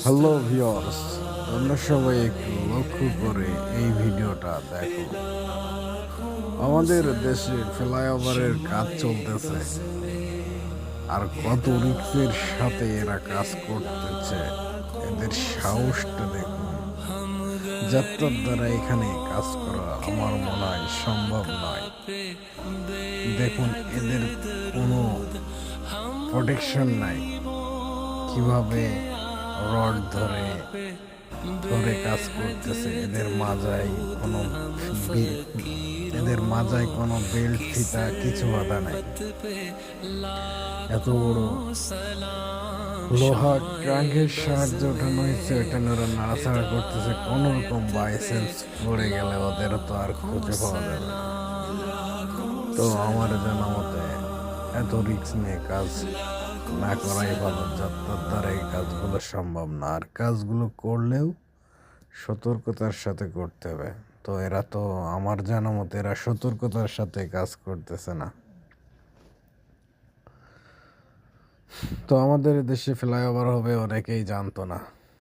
Hello viewers, তোমরা সবাই একটু লক্ষ্য করে এই ভিডিওটা দেখো। আমাদের দেশে ফ্লাইওভারের কাজ চলতেছে, আর কত রিস্কের সাথে এরা কাজ করতেছে। এদের সাহসটা দেখুন। যাত্রার দ্বারা এখানে কাজ করা আমার মনে হয় সম্ভব নয়। দেখুন, এদের কোনো প্রোটেকশন নাই। কিভাবে রড ধরে ধরে কাজ করতেছে। কোনো বে- এদের মাজায় কোনো বেল্ট ফিতা কিছু বাধা নাই। এত বড় লোহা ট্রাঙ্কের সাহায্যে ওঠানো হয়েছে, ওখানে ওরা নাড়াচাড়া করতেছে। কোনো রকম বাইসেন্স পড়ে গেলে ওদের তো আর খুঁজে পাওয়া যাবে না। তো আমার জানা মতে এত রিস্ক নিয়ে কাজ না করাই ভালো। যাত্রার দ্বারা এই কাজগুলো সম্ভব না, আর কাজগুলো করলেও সতর্কতার সাথে করতে হবে। তো এরা তো আমার জানা মতে এরা সতর্কতার সাথে কাজ করতেছে না। তো আমাদের দেশে ফ্লাইওভার হবে অনেকেই জানতো না।